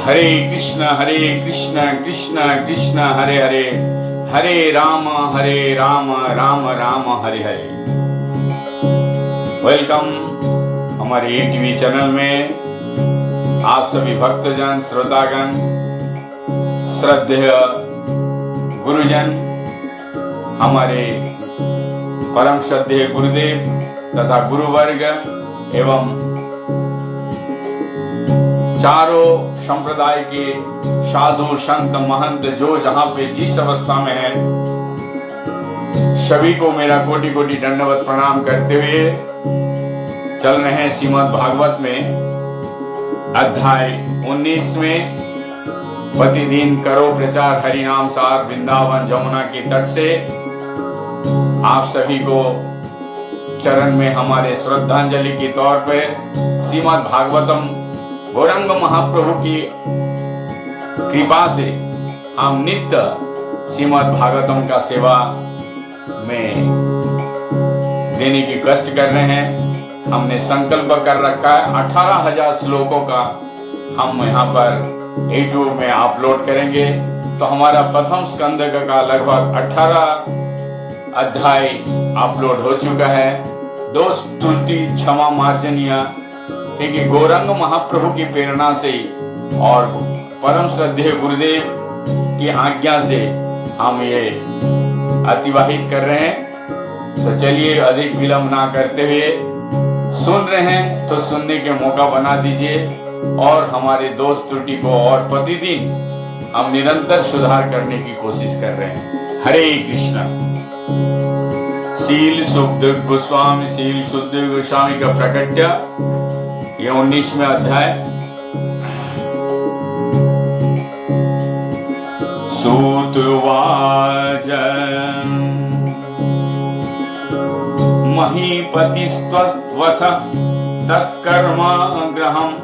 हरे कृष्ण कृष्ण कृष्ण हरे हरे, हरे Ram Ram Ram Hare Hare. Welcome हमारे TV channel में आप सभी भक्तजन, श्रोतागण, श्रद्धेय गुरुजन, हमारे परम श्रद्धेय गुरुदेव तथा गुरुवर्ग एवं चारों संप्रदाय के साधु संत महंत जो जहां पे जिस अवस्था में है, सभी को मेरा कोटि कोटि दंडवत प्रणाम करते हुए चल रहे हैं श्रीमद् भागवत में अध्याय 19 में प्रतिदिन करो प्रचार हरि नाम सार वृंदावन जमुना के तट से। आप सभी को चरण में हमारे श्रद्धांजलि के तौर पर श्रीमद् भागवतम गौरंग महाप्रभु की कृपा से हम नित्य श्रीमद् भागवतम का सेवा में देने की कष्ट कर रहे हैं। हमने संकल्प कर रखा है 18,000 श्लोकों का हम यहाँ पर यूट्यूब में अपलोड करेंगे। तो हमारा प्रथम स्कंद का लगभग 18 अध्याय अपलोड हो चुका है। दोष त्रुटि क्षमा मार्जनीय, ठीक है, गौरंग महाप्रभु की प्रेरणा से और परम श्रद्धेय गुरुदेव की आज्ञा से हम ये अतिवाहित कर रहे हैं। तो चलिए अधिक विलंब ना करते हुए, सुन रहे हैं तो सुनने के मौका बना दीजिए और हमारे दोष त्रुटि को और प्रतिदिन हम निरंतर सुधार करने की कोशिश कर रहे हैं। हरे कृष्ण। शील सुखदेव गोस्वामी का प्रकट्य, ये 19वें अध्याय। सूतवाच महीपतिस्त्वथ तत्कर्म ग्रहम्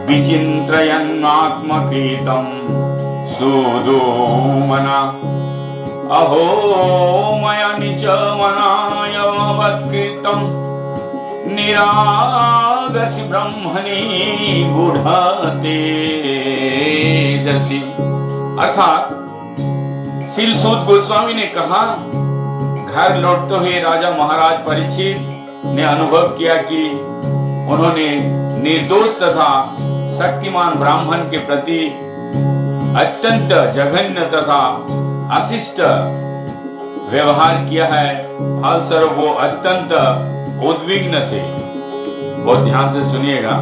विचिन्त्रयन्नात्मकृतं सुदोमना अहो मया निचमनायवत्कृतं निरागसि ब्रह्मणि गूढ़तेजसि। अर्थात शील सूत गोस्वामी ने कहा, घर लौटते हुए राजा महाराज परीक्षित ने अनुभव किया कि उन्होंने निर्दोष तथा शक्तिमान ब्राह्मण के प्रति अत्यंत जघन्य तथा अशिष्ट व्यवहार किया है। फलस्वरूप वो अत्यंत उद्विग्न थे। बहुत ध्यान से सुनिएगा।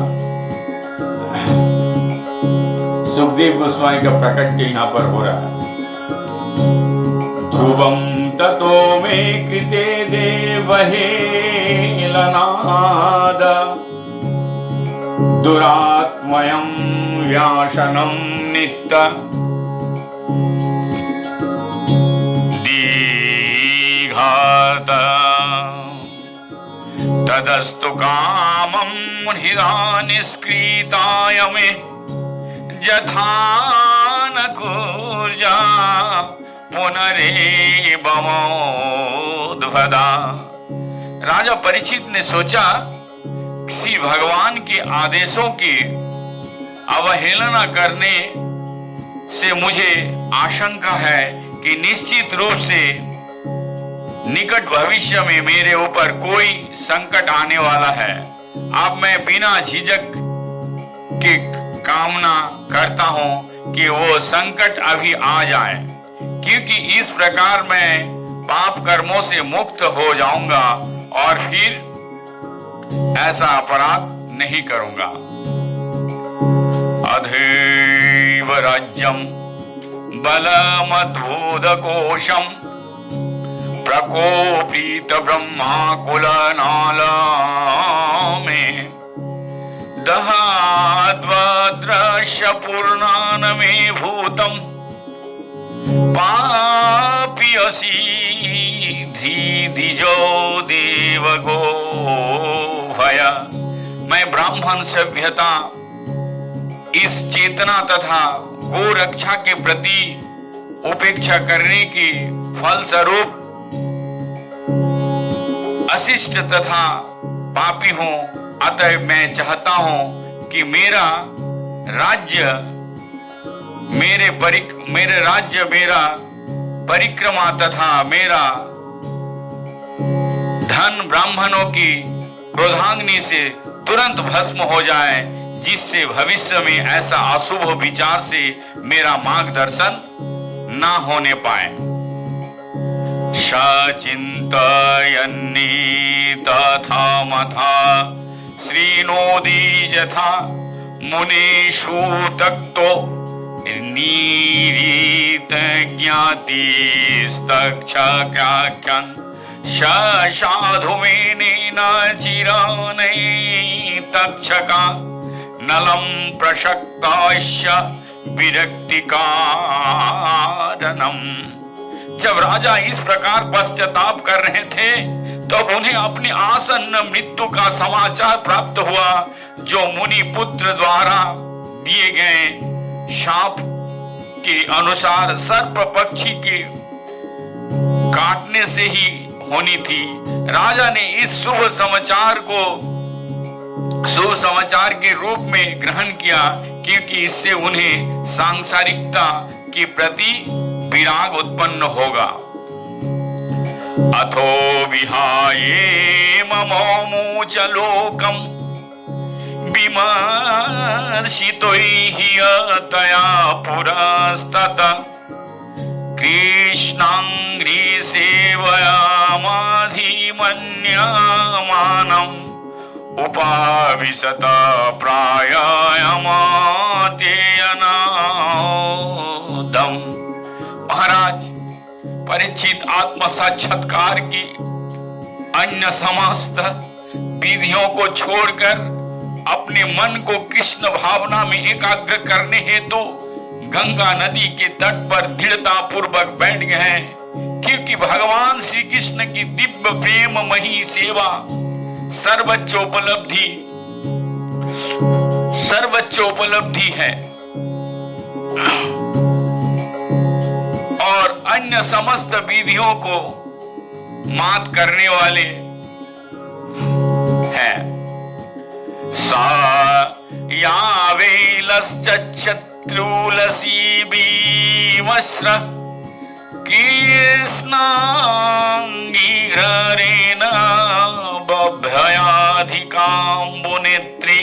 सुखदेव गोस्वामी का प्रकट यहाँ पर हो रहा है। ध्रुवम ततो मे कृते देवहेलनाद दुरात्मयं व्यासनं नित्य दीघात तदस्तु कामं हृदा निष्कृताय मे यथा न कुर्या पुनरेवमोद्भदा। राजा परीक्षित ने सोचा, श्री भगवान के आदेशों की अवहेलना करने से मुझे आशंका है कि निश्चित रूप से निकट भविष्य में मेरे ऊपर कोई संकट आने वाला है। अब मैं बिना झिझक के कामना करता हूं कि वो संकट अभी आ जाए, क्योंकि इस प्रकार मैं पाप कर्मों से मुक्त हो जाऊंगा और फिर ऐसा अपराध नहीं करूंगा। अधैव राज्यम बलमद्भुतकोशम प्रकोपित ब्रह्माकुलनाला में दहाद्वद्रश्य पूर्णान मे भूतम पापियसी धीधिजो देवगो भया। मैं ब्राह्मण सभ्यता, इस चेतना तथा गो रक्षा के प्रति उपेक्षा करने की फलस्वरूप अशिष्ट तथा पापी हूं। अतः मैं चाहता हूं कि मेरा राज्य मेरे परिक्रमा तथा मेरा धन ब्राह्मणों की क्रोधाग्नि से तुरंत भस्म हो जाए, जिससे भविष्य में ऐसा अशुभ विचार से मेरा मार्गदर्शन ना होने पाए। सचिंतयन्नी तथा मथा श्रीनोदी यथा मुनीषु तक्तो नीरीत ज्ञातिस्तक्षक्याख्यन् साधुमेनेन चिराने तक्षका नलं प्रशक्ताश्च विरक्ति कारणम्। जब राजा इस प्रकार पश्चाताप कर रहे थे तब उन्हें अपनी आसन्न मृत्यु का समाचार प्राप्त हुआ, जो मुनि पुत्र द्वारा दिए गए शाप के अनुसार सर्प पक्षी के काटने से ही होनी थी। राजा ने इस शुभ समाचार के रूप में ग्रहण किया, क्योंकि इससे उन्हें सांसारिकता के प्रति विराग उत्पन्न होगा। अथो विहाये ममोमुच लोकम विमर्शितो हि तया पुरस्तत कृष्णांग्री सेवयामधिमन्यमानम् उपाविशत प्रायायमातेयनादम्। महाराज परीक्षित आत्म साक्षात्कार की अन्य समस्त विधियों को छोड़कर अपने मन को कृष्ण भावना में एकाग्र करने हेतु गंगा नदी के तट पर दृढ़ता पूर्वक बैठ गए, क्योंकि भगवान श्री कृष्ण की दिव्य प्रेममयी सेवा सर्वोच्च उपलब्धि है और अन्य समस्त विधियों को मात करने वाले हैं। सा यावेलश्चत्रुलसी भीमश्र कृष्णांगी हरेण बभयाधिकाम्बुनेत्री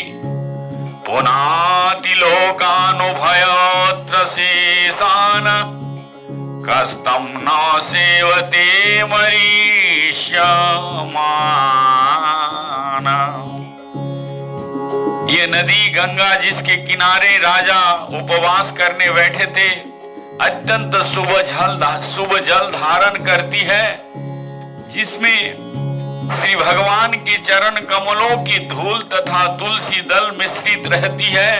पुनातिलोकानुभयत्र शेषान् कस्तं न सेवते मरीष्यमान्। ये नदी गंगा जिसके किनारे राजा उपवास करने बैठे थे अत्यंत शुभ जल धारण करती है, जिसमें श्री भगवान के चरण कमलों की धूल तथा तुलसी दल मिश्रित रहती है।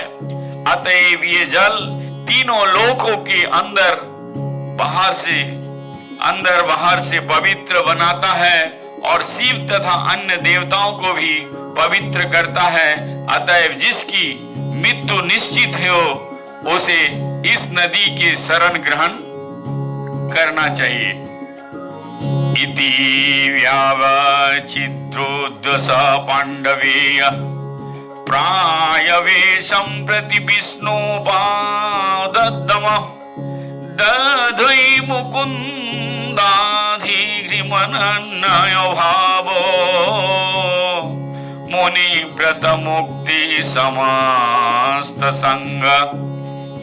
अतएव ये जल तीनों लोकों के अंदर बाहर से पवित्र बनाता है और शिव तथा अन्य देवताओं को भी पवित्र करता है। अतएव जिसकी मृत्यु निश्चित हो उसे इस नदी के शरण ग्रहण करना चाहिए। इति व्यावचित्रोद्दश पांडवेय प्रायवेशं प्रति विष्णुपादद्दम दधै मुकुन्दाधिगृमनन्नय भावो मुनि व्रत मुक्ति समस्त संग।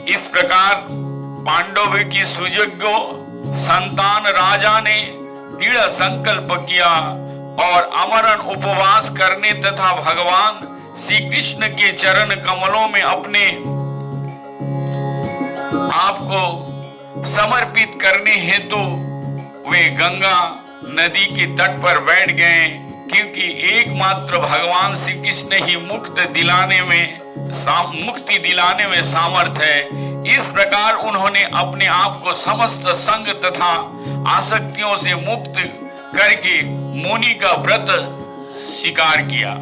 इस प्रकार पांडव की सुयोग्य संतान राजा ने दृढ़ संकल्प किया और अमरण उपवास करने तथा भगवान श्री कृष्ण के चरण कमलों में अपने आप को समर्पित करने हेतु वे गंगा नदी के तट पर बैठ गए, क्योंकि एकमात्र भगवान श्री कृष्ण ही मुक्ति दिलाने में सामर्थ है। इस प्रकार उन्होंने अपने आप को समस्त संग तथा आसक्तियों से मुक्त करके मुनि का व्रत स्वीकार किया।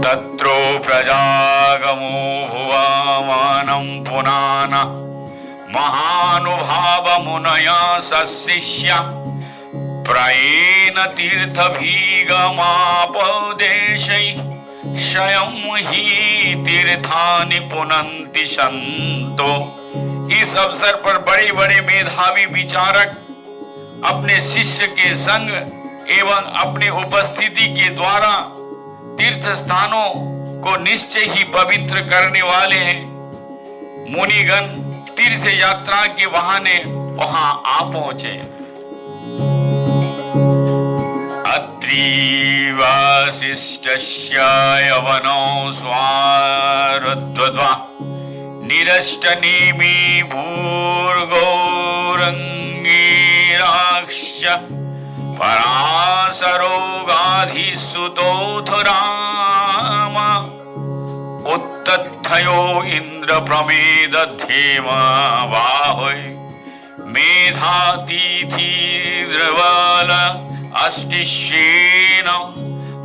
तत्रो प्रजागमो भुवामानं पुनान महानुभाव मुनया सशिष्य प्रयेन तेन तीर्थभीगमापदेशैः स्वयं हि तीर्थानि पुनन्ति सन्तो। इस अवसर पर बड़े बड़े मेधावी विचारक अपने शिष्य के संग एवं अपनी उपस्थिति के द्वारा तीर्थ स्थानों को निश्चय ही पवित्र करने वाले हैं। मुनिगण तीर्थ यात्रा के बहाने वहां आ पहुंचे। अत्रि वसिष्ठस्य यवनो स्वारुद्ध्वा निरष्टनेमि भूर्गौरङ्गीराक्ष पराशरो गाधिसुतोऽथ राम उत्तथयो इन्द्र प्रमेदध्येमा बाहुः मेधातिथि द्रवल अष्टिशेन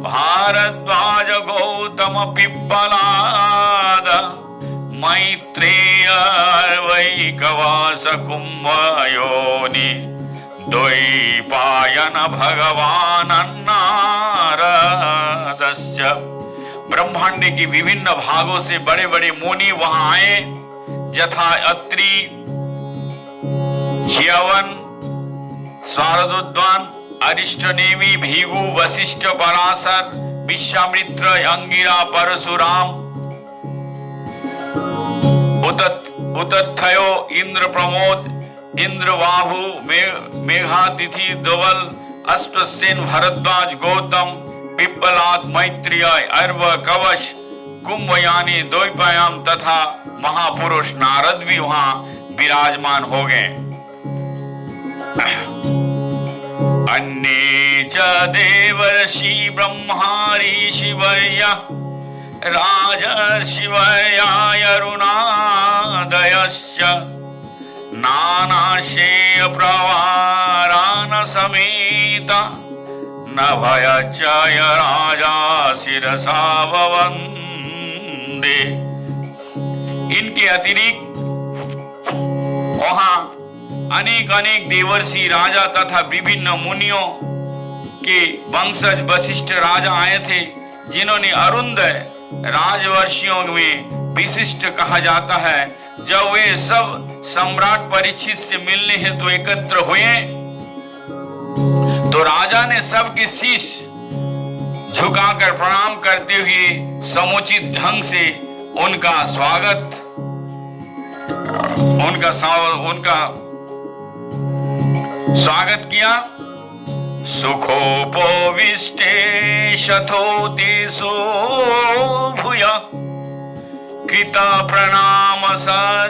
भारद्वाज गौतम पिप्पलाद मैत्रेय वैकवास कुम्भयोनि द्वैपायन भगवान नारदस्य। ब्रह्मांड के विभिन्न भागों से बड़े बड़े मुनि वहां आए, यथा अत्रि, च्यवन, शारदोद्वान, अरिष्टनेमि, भृगु, वशिष्ठ, पराशर, विश्वामित्र, अंगिरा, परशुराम, उतथयो, इंद्र प्रमोद, इंद्रबाहु, मेघातिथि, धवल, अष्टसेन, भरद्वाज, गौतम, पिप्पलाद, मैत्रेय, अर्व, कवश, कुंभयानी, द्वैपायन तथा महापुरुष नारद भी वहां विराजमान हो गए। अन्ये च देवर्षि ब्रह्मा ऋषिवर्य राजर्षिवर्यायरुणादयश्च नानाशेय प्रवारान समेत नभयजय राजा शिरसा ववन्दे। इनके अतिरिक्त वहां अनेक अनेक देवर्षि, राजा तथा विभिन्न मुनियों के वंशज वशिष्ठ राजा आए थे, जिन्होंने अरुंधय राजवर्षियों में विशिष्ट कहा जाता है। जब वे सब सम्राट परीक्षित से मिलने हेतु एकत्र हुए तो राजा ने सबके शीश झुकाकर प्रणाम करते हुए समुचित ढंग से उनका स्वागत किया। सुखोपविष्टे शथोतिषु भूय कृत प्रणाम सचिकीर्षितं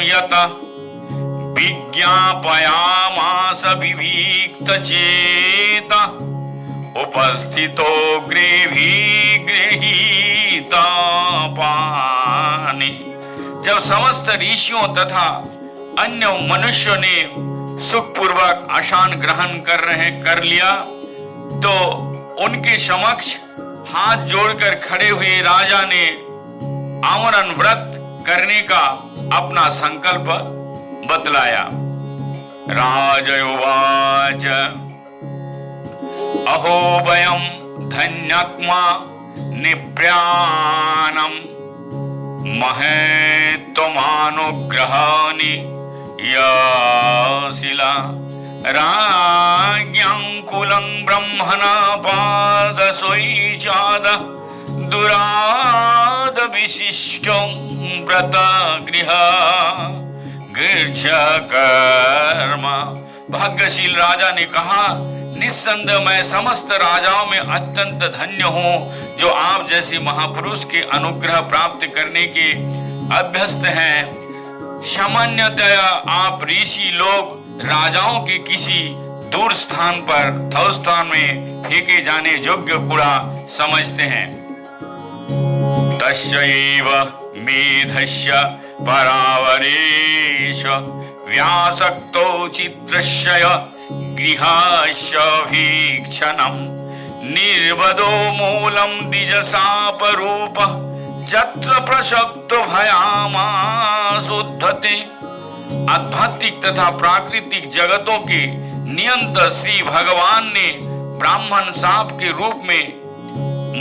यत विज्ञापयामास विविक्तचेत उपस्थितो गृहीता पानि। जब समस्त ऋषियों तथा अन्य मनुष्यों ने सुखपूर्वक आसन ग्रहण कर लिया तो उनके समक्ष हाथ जोड़कर खड़े हुए राजा ने आमरण व्रत करने का अपना संकल्प बतलाया। राजोवाच अहो वयं धन्यात्मा निप्राणं महेत्वमानुग्रहानि याशिला राज्ञं कुलं ब्रह्मणा पादशोचाद दुराद विशिष्टं व्रतगृह कर्म। भाग्यशील राजा ने कहा, निस्संदेह मैं समस्त राजाओं में अत्यंत धन्य हूँ जो आप जैसे महापुरुष के अनुग्रह प्राप्त करने के अभ्यस्त हैं। सामान्यतया आप ऋषि लोग राजाओं के किसी दूर स्थान पर थौस्थान में फेंके जाने योग्य कूड़ा समझते हैं। तस्यैव मेधस्य परावरेश व्यासक्तो चित्रस्य गृहस्य भीक्षणं निर्वदो मूलं द्विजशापरूप जत्र प्रसक्तो भयामासुद्धते। आध्यात्मिक तथा प्राकृतिक जगतों के नियंत श्री भगवान ने ब्राह्मण सांप के रूप में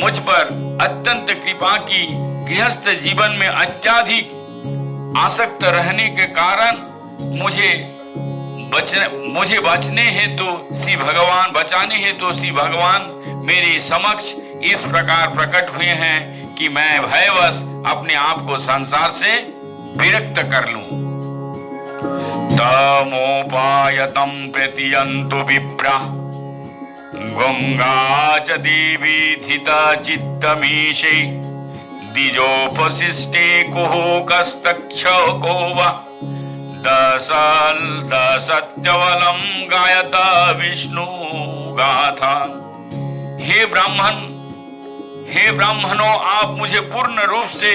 मुझ पर अत्यंत कृपा की। गृहस्थ जीवन में अत्यधिक आसक्त रहने के कारण मुझे बचाने हेतु श्री भगवान मेरे समक्ष इस प्रकार प्रकट हुए हैं कि मैं भयवश अपने आप को संसार से विरक्त कर लूं। तमोपायतं प्रतीयन्तु विप्रा गंगा च देवी थिता चित्तमीशे द्विजोपशिष्टे कुहुकस्तक्षको वा दसत्यवलं गायता विष्णु गाथा। हे ब्राह्मणों, आप मुझे पूर्ण रूप से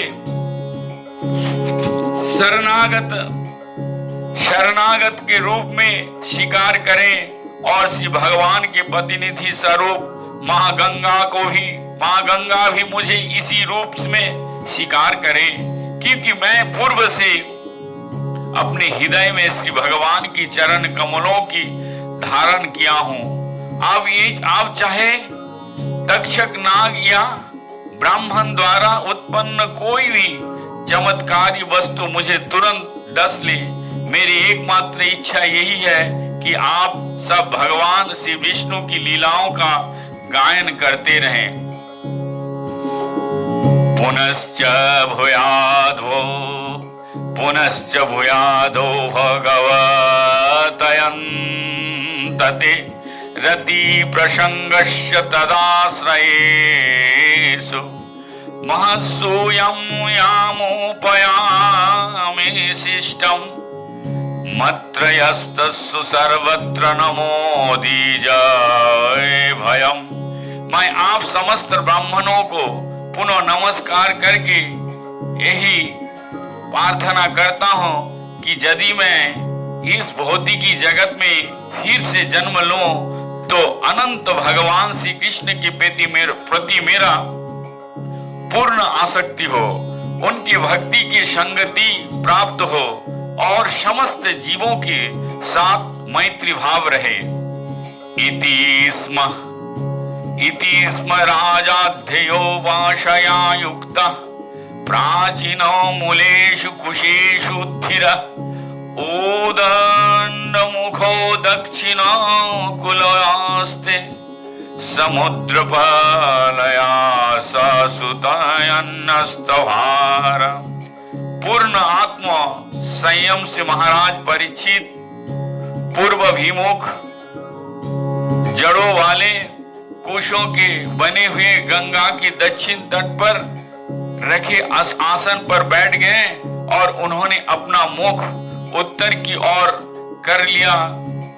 शरणागत के रूप में स्वीकार करें और श्री भगवान के प्रतिनिधि स्वरूप मां गंगा भी मुझे इसी रूप में स्वीकार करें, क्योंकि मैं पूर्व से अपने हृदय में श्री भगवान की चरण कमलों की धारण किया हूं। आप चाहे तक्षक नाग या ब्राह्मण द्वारा उत्पन्न कोई भी चमत्कारी वस्तु मुझे तुरंत डस ले, मेरी एकमात्र इच्छा यही है कि आप सब भगवान श्री विष्णु की लीलाओं का गायन करते रहें। पुनश्च भूयादो भगवतयन्तते रति प्रसंगस्य तदाश्रयेषु महत्सूयं यामुपयामि शिष्टम् मत्रयस्तस्सु सर्वत्र नमोदि जय भयम्। मैं आप समस्त ब्राह्मणों को पुनः नमस्कार करके यही प्रार्थना करता हूँ कि यदि मैं इस भौतिकी जगत में फिर से जन्म लूं तो अनंत भगवान श्री कृष्ण के प्रति मेरा पूर्ण आसक्ति हो, उनकी भक्ति की संगति प्राप्त हो और समस्त जीवों के साथ मैत्री भाव रहे। इति स्म राजाध्ययो वाशया युक्तः प्राचीनो मूलेषु कुशेषु धीरः ओदण्डमुखो दक्षिणो कुलस्ते समुद्रपालया ससुतयन्नस्तभार। पूर्ण आत्मा संयम से महाराज परीक्षित पूर्वाभिमुख जड़ों वाले कोशों के बने हुए गंगा के दक्षिण तट पर रखे आसन पर बैठ गए और उन्होंने अपना मुख उत्तर की ओर कर लिया।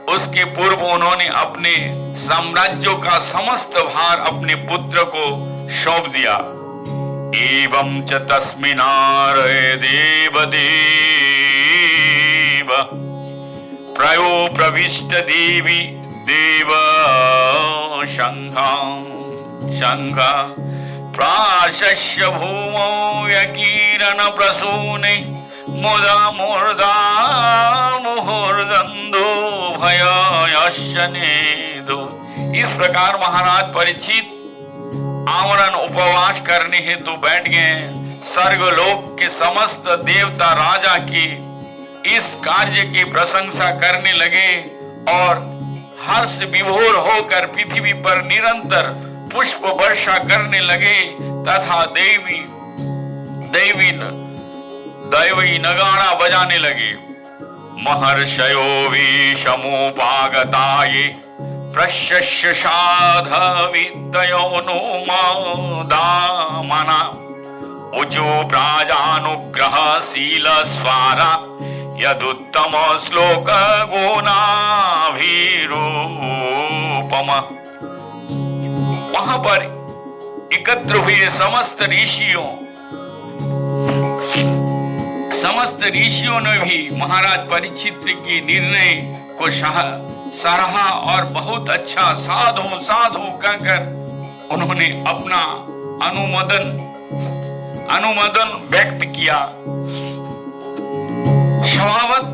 उसके पूर्व उन्होंने अपने साम्राज्यों का समस्त भार अपने पुत्र को सौंप दिया। एवं च तस्मिनारये देवदेव प्रयो प्रविष्ट देवी देव शंघा प्राशस्य भूमौ यकीरण प्रसूने मुदा मूर्धा मुहुर्दंदो भयशनेदो। इस प्रकार महाराज परीक्षित आमरण उपवास करने हेतु बैठ गए। स्वर्गलोक के समस्त देवता राजा की इस कार्य की प्रशंसा करने लगे और हर्ष विभोर होकर पृथ्वी पर निरंतर पुष्प वर्षा करने लगे तथा दैवी नगाड़ा बजाने लगे। महर्षयो विषमुपागताये प्रशस्य साधविद्यो नुमदामना उजो प्राजानुग्रहशील स्वारा यदुत्तम श्लोक गुणाभिरूपम। वहां पर एकत्र हुए समस्त ऋषियों ने भी महाराज परीक्षित के निर्णय को सराहा और बहुत अच्छा साधु कहकर उन्होंने अपना अनुमोदन व्यक्त किया। स्वभावत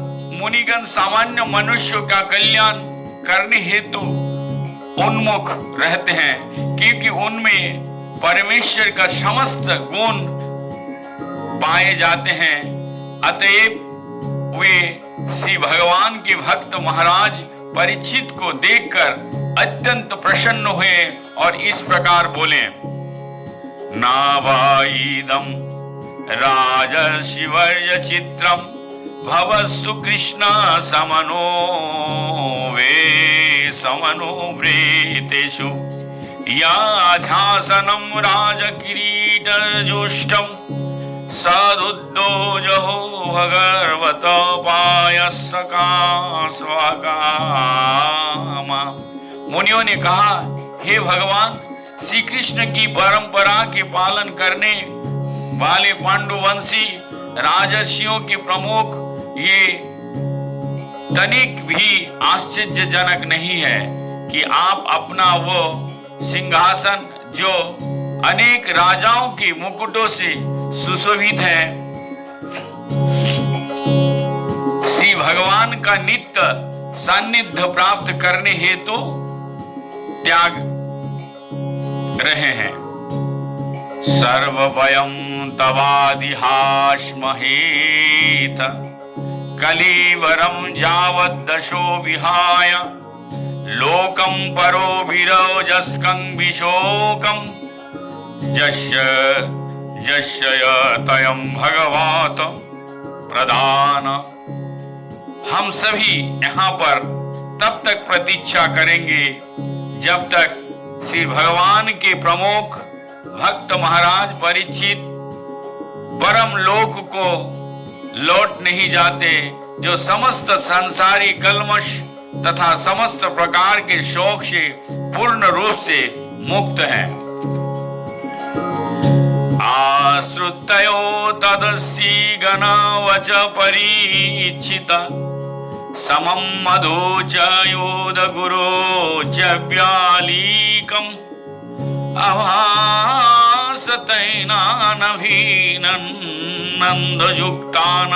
मुनिगण सामान्य मनुष्यों का कल्याण करने हेतु उन्मुख रहते हैं, क्योंकि उनमें परमेश्वर का समस्त गुण पाए जाते हैं। अतएव वे श्री भगवान के भक्त महाराज परीक्षित को देखकर अत्यंत प्रसन्न हुए और इस प्रकार बोले, नावाइदम राजर्षिवर्य चित्रम भवस्सु कृष्ण समनो वे समनुव्रेतेषु याध्यासनं राजकिरीटजुष्टं सदुद्दोजो भगवत पायसका स्वकामा। मुनियों ने कहा, हे भगवान, श्री कृष्ण की परंपरा के पालन करने वाले पांडुवंशी राजर्षियों के प्रमुख ये तनिक भी आश्चर्यजनक नहीं है कि आप अपना वो सिंहासन जो अनेक राजाओं के मुकुटों से सुशोभित है, श्री भगवान का नित्य सान्निध्य प्राप्त करने हेतु त्याग रहे हैं। सर्ववयं तवादिहास्महेत कलेवरं यावद्दशो विहाय लोकं परो विरोजस्कं विशोकं जस्य तयं भगवत प्रदान। हम सभी यहाँ पर तब तक प्रतीक्षा करेंगे जब तक श्री भगवान के प्रमुख भक्त महाराज परीक्षित परम लोक को लौट नहीं जाते, जो समस्त संसारी कल्मश तथा समस्त प्रकार के शोक से पूर्ण रूप से मुक्त हैं। आश्रुतयो तदस्सी गणवच परीक्षित समं मधु च योद गुरो च व्यालीकम् अभासतैनानभीनन्दयुक्तान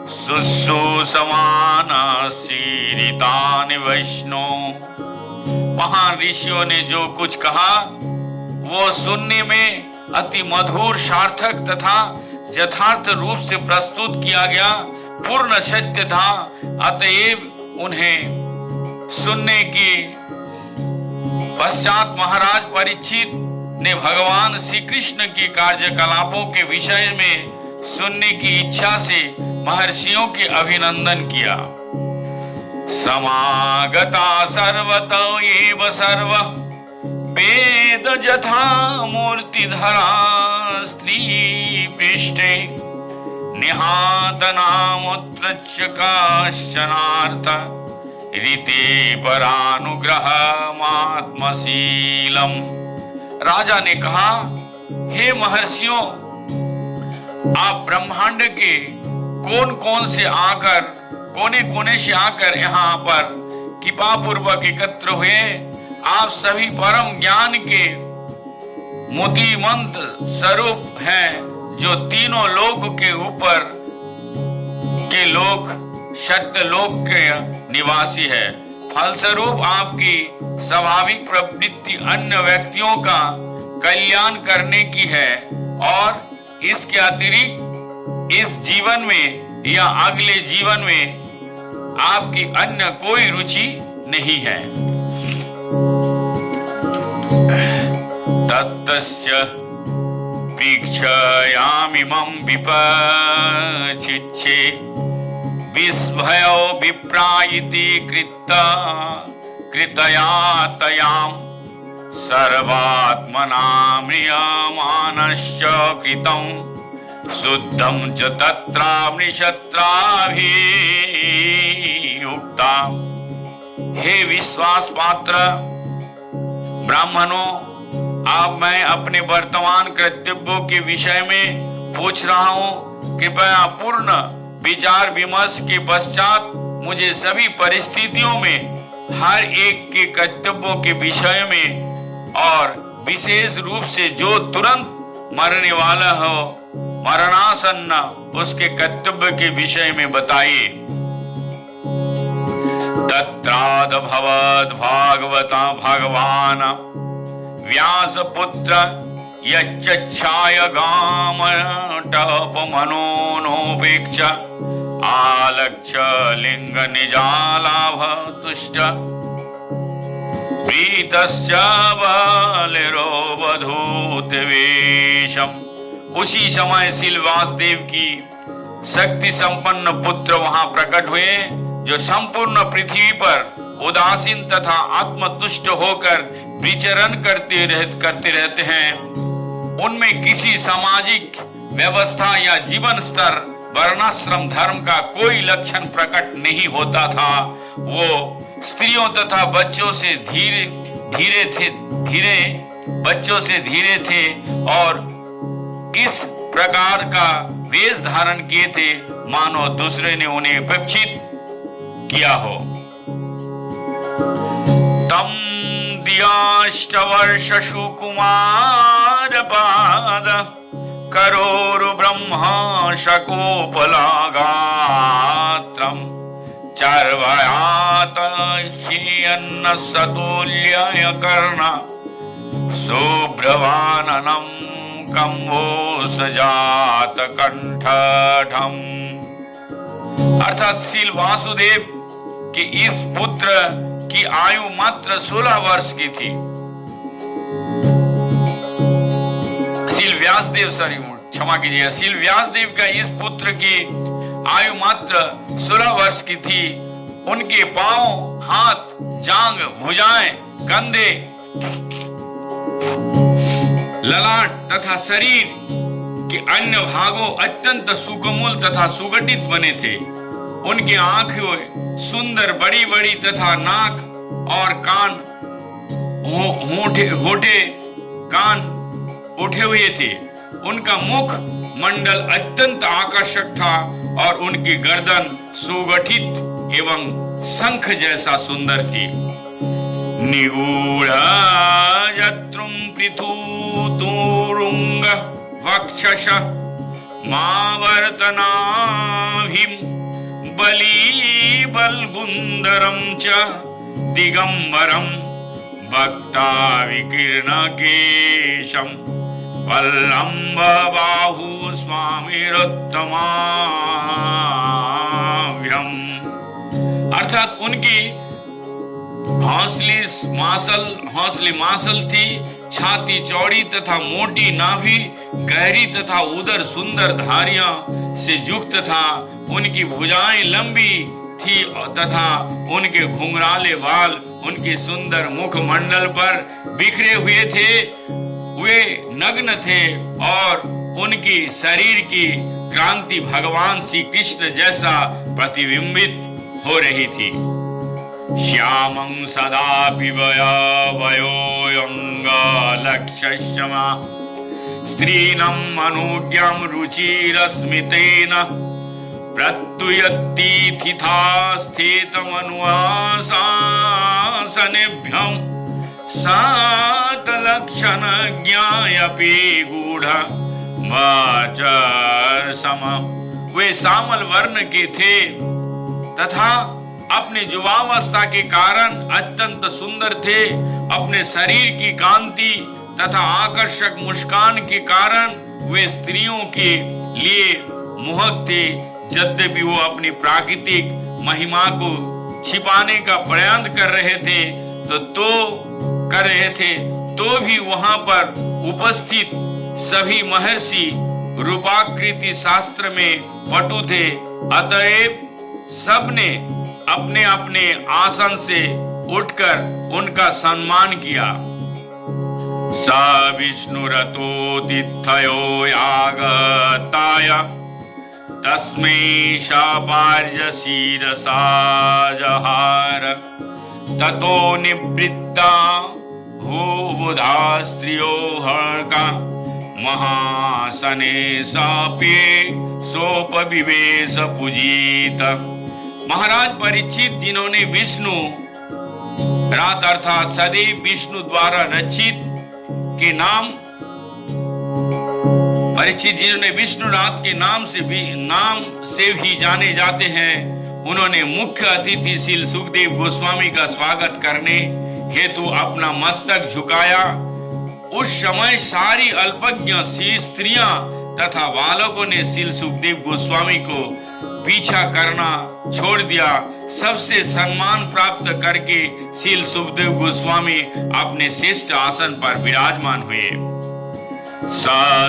शुश्रूषमानसीरितानि वैष्णो। महान ऋषियों ने जो कुछ कहा वो सुनने में अति मधुर, सार्थक तथा यथार्थ रूप से प्रस्तुत किया गया पूर्ण सत्य था। अतएव उन्हें सुनने की पश्चात महाराज परीक्षित ने भगवान श्री कृष्ण के कार्यकलापों के विषय में सुनने की इच्छा से महर्षियों के अभिनंदन किया। समागता सर्वतो एव सर्व वेद यथा मूर्तिधरा स्त्री पृष्ठे निहातनामुत्रच्य काश्चनार्थ रीते परानुग्रहमात्मशीलम। राजा ने कहा, हे महर्षियों, आप ब्रह्मांड के कोने कोने से आकर यहाँ पर कृपा पूर्वक एकत्र हुए। आप सभी परम ज्ञान के मोतीमंत स्वरूप हैं, जो तीनों लोक के ऊपर के लोक सत्य लोक के निवासी है। फलस्वरूप आपकी स्वाभाविक प्रवृत्ति अन्य व्यक्तियों का कल्याण करने की है और इसके अतिरिक्त इस जीवन में या अगले जीवन में आपकी अन्य कोई रुचि नहीं है। तत्तस्य वीक्षयामिमं विपचिच्छे विस्भयो विप्रायिति कृतया तयां सर्वात्मना म्रियमाणश्च कृतं शुद्धं च तत्रामृषत्राभियुक्ता। हे विश्वास पात्र ब्राह्मणों, अब मैं अपने वर्तमान कर्तव्यों के विषय में पूछ रहा हूँ। कृपया पूर्ण विचार विमर्श के पश्चात मुझे सभी परिस्थितियों में हर एक के कर्तव्यों के विषय में और विशेष रूप से जो तुरंत मरने वाला हो, मरणासन्न, उसके कर्तव्य के विषय में बताइए। तत्राद भवद भागवता भगवान व्यासपुत्र यच्चाय गामटपमनोनोपेक्ष आलक्ष्य लिंग निजालाभ तुष्ट प्रीतश्च बलिरोवधूत वेशम। उसी समय श्री व्यासदेव की शक्ति संपन्न पुत्र वहां प्रकट हुए, जो संपूर्ण पृथ्वी पर उदासीन तथा आत्मतुष्ट होकर विचरण करते रहते हैं। उनमें किसी सामाजिक व्यवस्था या जीवन स्तर, वर्णाश्रम, धर्म का कोई लक्षण प्रकट नहीं होता था। वो स्त्रियों तथा बच्चों से धीरे थे और इस प्रकार का वेश धारण किए थे मानो दूसरे ने उन्हें उपेक्षित किया हो। तम दियाष्टवर्ष सुकुमार पाद करोरु ब्रह्मा शकोपलागात्रम चर्वयात हि अन्न सतुल्यय कर्ण शुभ्रवाननम कंभोसजात कंठठम। अर्थात श्री वासुदेव के इस पुत्र की आयु मात्र 16 वर्ष की थी। श्री व्यासदेव क्षमा कीजिएगा, श्री व्यासदेव का इस पुत्र की आयु मात्र 16 वर्ष की थी। उनके पांव, हाथ, जांघ, भुजाएं, कंधे, ललाट तथा शरीर के अन्य भागों अत्यंत सुकोमल तथा सुगठित बने थे। उनकी आंखें सुंदर बड़ी बड़ी तथा नाक और कान कान उठे हुए थे। उनका मुख मंडल अत्यंत आकर्षक था और उनकी गर्दन सुगठित एवं शंख जैसा सुंदर थी। निगूढ़ जत्रुम पृथुतुरुंग वक्षश मावर्तनाभिम बली बलगुंदरम च दिगंबरम भक्ता विकीर्ण केशम पल्लंब बाहु स्वामिरुत्तमाभ्यम। अर्थात उनकी हौसली मासल थी, छाती चौड़ी तथा मोटी, नाभि गहरी तथा उदर सुंदर धारियां से युक्त था। उनकी भुजाएं लंबी थी तथा उनके घुंघराले बाल उनके सुंदर मुख मंडल पर बिखरे हुए थे। वे नग्न थे और उनकी शरीर की क्रांति भगवान श्री कृष्ण जैसा प्रतिबिंबित हो रही थी। श्यामं सदा पिबयोऽङ्गलक्षश्यमा स्त्रीणं अनुज्ञां रुचिरस्मितेन प्रत्युयत्तिथिथा स्थितमनुआशासनेभ्यं सातलक्षणज्ञायपि गूढ़ वाचर्षम। वे श्यामल वर्ण के थे तथा अपनी युवावस्था के कारण अत्यंत सुंदर थे। अपने शरीर की कांति तथा आकर्षक मुस्कान के कारण वे स्त्रियों के लिए मोहक थे। यद्यपि वो अपनी प्राकृतिक महिमा को छिपाने का प्रयास कर रहे थे तो भी वहां पर उपस्थित सभी महर्षि रूपाकृति शास्त्र में पटु थे। अतएव सबने अपने अपने आसन से उठकर उनका सम्मान किया। स विष्णुरतोतिथयो यागताय तस्मै शापार्य शिरसा जहार ततो निवृत्ता भूबुधा स्त्रियो हर्का महासने साप्ये सोपविवेश पूजित। महाराज परीक्षित, जिन्होंने विष्णु रात अर्थात सदैव विष्णु द्वारा रचित के नाम परीक्षित, जिन्होंने विष्णु रात के नाम से भी जाने जाते हैं, उन्होंने मुख्य अतिथि श्री सुखदेव गोस्वामी का स्वागत करने हेतु अपना मस्तक झुकाया। उस समय सारी अल्पज्ञ स्त्रियां तथा बालकों ने श्री सुखदेव गोस्वामी को पीछा करना छोड़ दिया। सबसे सम्मान प्राप्त करके श्री सुखदेव गोस्वामी अपने श्रेष्ठ आसन पर विराजमान हुए।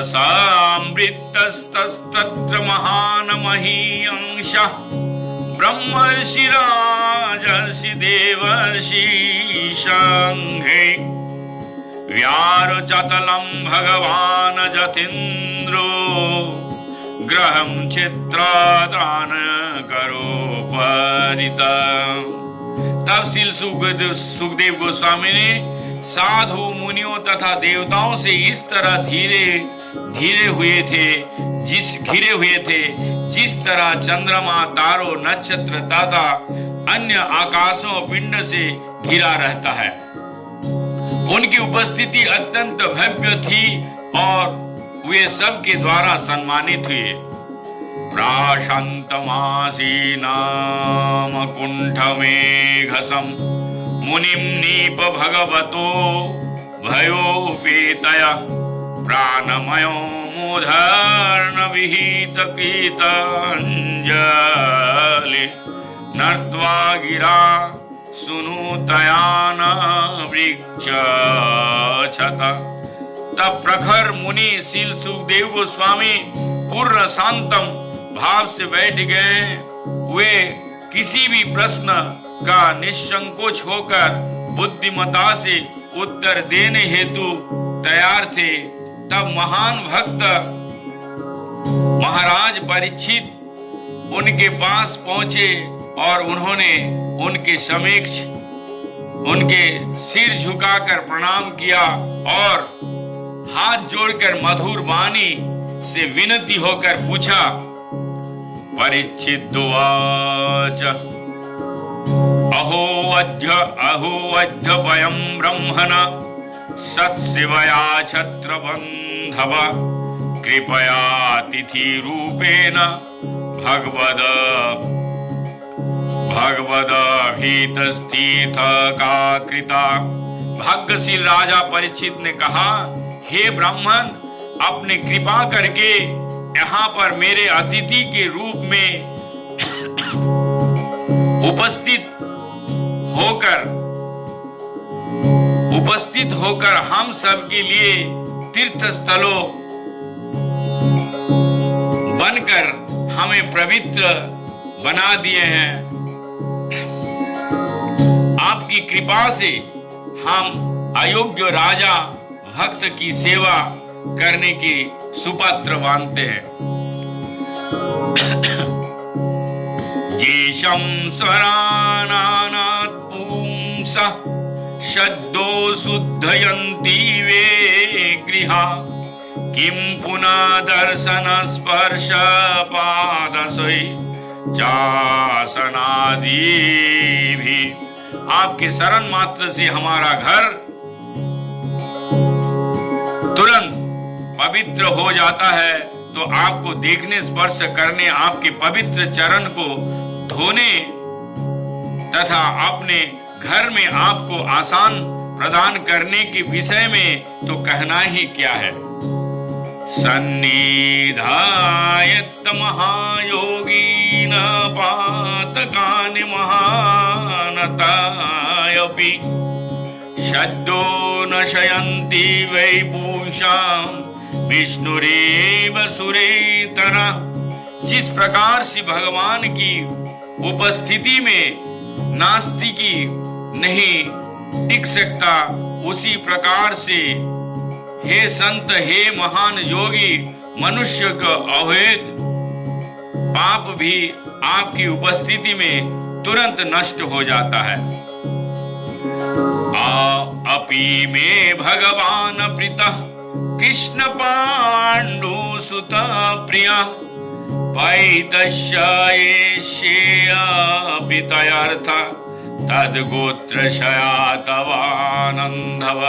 सामृतस्तत्र महान महीयंशः ब्रह्मर्षि राजर्षि देवर्षि संघे व्यारोचतलं भगवान जतीन्द्रो ग्रहं चित्रादान करो परिता। तब श्री सुखदेव गोस्वामी ने साधु मुनियों तथा देवताओं से इस तरह घिरे हुए थे जिस तरह चंद्रमा तारों नक्षत्र तथा अन्य आकाशों पिंड से घिरा रहता है। उनकी उपस्थिति अत्यंत भव्य थी और वे सबके द्वारा सम्मानित हुए। प्राशान्तमासीनाम कुण्ठमेघसं मुनिं नीप भगवतो भयोपेतया प्राणमयो मूर्धर्ण विहित कृताञ्जलि नर्त्वा गिरा सुनुतयान वृक्षछत। तब प्रखर मुनि श्री सुखदेव गोस्वामी पूर्ण शांतम भाव से बैठ गए। वे किसी भी प्रश्न का निसंकोच होकर बुद्धिमता से उत्तर देने हेतु तैयार थे। तब महान भक्त महाराज परीक्षित उनके पास पहुंचे और उन्होंने उनके समक्ष उनके सिर झुकाकर प्रणाम किया और हाथ जोड़कर मधुर वाणी से विनती होकर पूछा। परीक्षित उवाच अहो अद्य वयं ब्रह्मणा सत्शिवया छत्रबन्धव कृपया तिथि रूपेण भगवदभीतस्थिता कृता। भाग्यशील राजा परीक्षित ने कहा, हे ब्राह्मण, अपने कृपा करके यहाँ पर मेरे अतिथि के रूप में उपस्थित होकर हम सब के लिए तीर्थ स्थलों बनकर हमें पवित्र बना दिए हैं। आपकी कृपा से हम अयोग्य राजा भक्त की सेवा करने की सुपात्र मानते हैं। जेशं स्वरानानात् पुंसः शब्दो शुद्धयन्ति वे गृहा किं पुनः दर्शन स्पर्श पादसै चासनादि भी। आपके शरण मात्र से हमारा घर तुरंत पवित्र हो जाता है, तो आपको देखने स्पर्श करने आपके पवित्र चरण को धोने तथा अपने घर में आपको आसान प्रदान करने के विषय में तो कहना ही क्या है। सन्निधायत महायोगीन पातकानि महानतायपि शब्दो न शयन्ति वै पूषां विष्णुरेव सुरेतरा। जिस प्रकार से भगवान की उपस्थिति में नास्तिकी नहीं टिक सकता, उसी प्रकार से हे संत, हे महान योगी, मनुष्य का अवैध पाप भी आपकी उपस्थिति में तुरंत नष्ट हो जाता है। अपि मे भगवान प्रीतः कृष्ण पांडु सुत प्रिय पैतस्य पितयर्थ तद्गोत्रशया तवानंधव।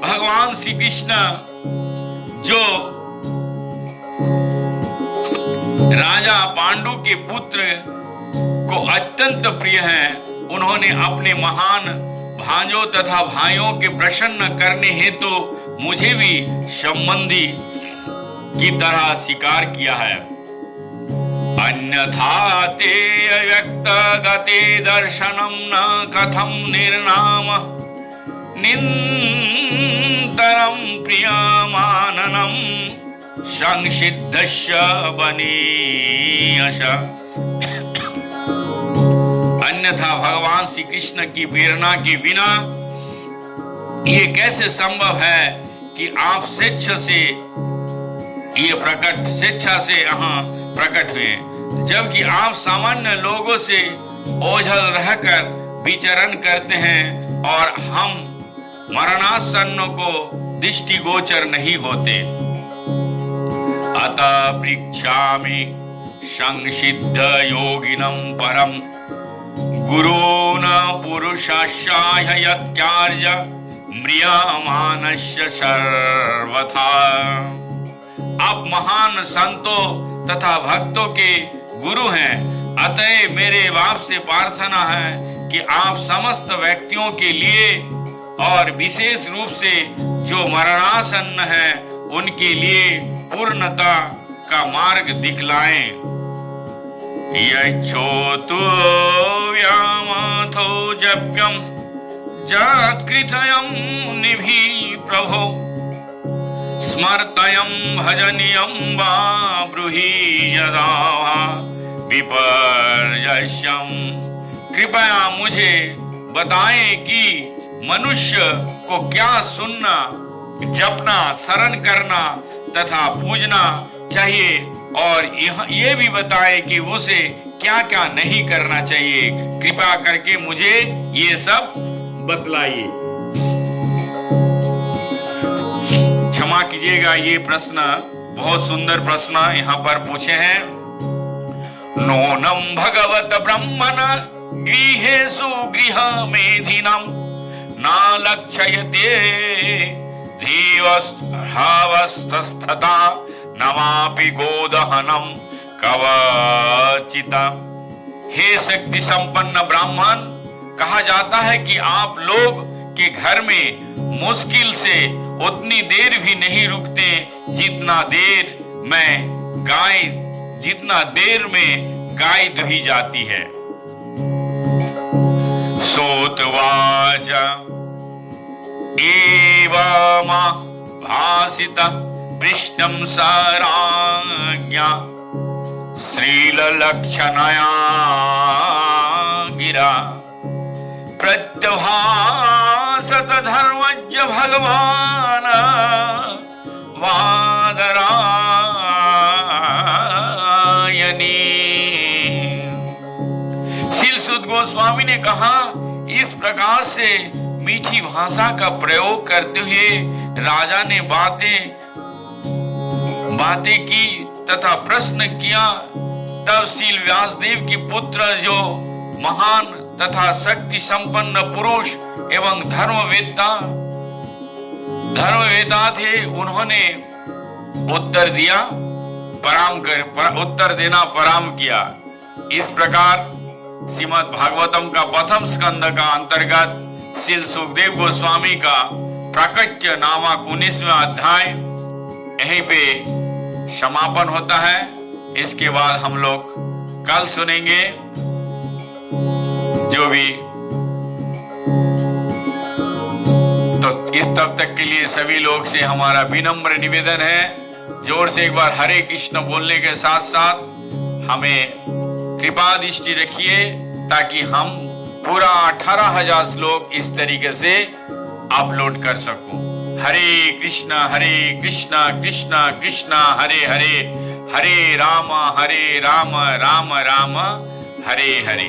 भगवान श्री कृष्ण जो राजा पांडु के पुत्र को अत्यंत प्रिय हैं। उन्होंने अपने महान भांजों तथा भाइयों के प्रसन्न करने हेतु मुझे भी संबंधी की तरह स्वीकार किया है। अन्यथा ते अव्यक्त गते दर्शनम न कथम निर्नाम निन्तरम प्रियमाननम संसिद्धस्य वनीयश। अन्यथा भगवान श्री कृष्ण की प्रेरणा के बिना ये कैसे संभव है कि आप स्वेच्छा से यहाँ प्रकट हुए, जबकि आप सामान्य लोगों से ओझल रहकर विचरण करते हैं और हम मरणासन्न को दृष्टिगोचर नहीं होते। अतः पृच्छामि संसिद्ध योगिनं परम गुरुन पुरुषाय यत्कार्य म्रियमाणस्य सर्वथा। आप महान संतों तथा भक्तों के गुरु हैं, अतः मेरे बाप से प्रार्थना है कि आप समस्त व्यक्तियों के लिए और विशेष रूप से जो मरणासन्न हैं उनके लिए पूर्णता का मार्ग दिखलाएं। यच्छोतु व्यामथो जप्यम जत्कृतयं निभि प्रभो स्मर्तयं भजनीयं वा ब्रूहि यदा विपर्यस्यम्। कृपया मुझे बताएं कि मनुष्य को क्या सुनना, जपना, शरण करना तथा पूजना चाहिए, और ये भी बताएं कि उसे क्या क्या नहीं करना चाहिए। कृपा करके मुझे ये सब बतलाइए। क्षमा कीजिएगा, ये प्रश्न बहुत सुंदर प्रश्न यहाँ पर पूछे हैं। नूनं भगवत ब्रह्मण गृहेषु गृहमेधिनं न लक्ष्यते धीवस्तथा नमापि गोदहनम कवचिता। हे शक्ति संपन्न ब्राह्मण, कहा जाता है कि आप लोग के घर में मुश्किल से उतनी देर भी नहीं रुकते जितना देर में गाय दुही जाती है। सोतवाच एवं भासिता पृष्ठं साराज्ञा श्रीलक्षणया गिरा प्रत्यभासत धर्मज्ञ भगवान वादरायणी। श्री सुत गोस्वामी ने कहा, इस प्रकार से मीठी भाषा का प्रयोग करते हुए राजा ने बातें की तथा प्रश्न किया। तब श्री व्यासदेव के पुत्र जो महान तथा शक्ति संपन्न पुरुष एवं धर्मवेता थे, उन्होंने उत्तर देना प्रारंभ किया। इस प्रकार श्रीमद् भागवतम का प्रथम स्कंद का अंतर्गत श्री सुखदेव गोस्वामी का प्राकट्य नामक 19वां अध्याय यहीं पे समापन होता है। इसके बाद हम लोग कल सुनेंगे। जो भी तो इस तब तक के लिए सभी लोग से हमारा विनम्र निवेदन है, जोर से एक बार हरे कृष्ण बोलने के साथ साथ हमें कृपा दृष्टि रखिए, ताकि हम पूरा 18,000 श्लोक इस तरीके से अपलोड कर सकूं। हरे कृष्णा कृष्णा कृष्णा हरे हरे, हरे राम राम राम हरे हरे।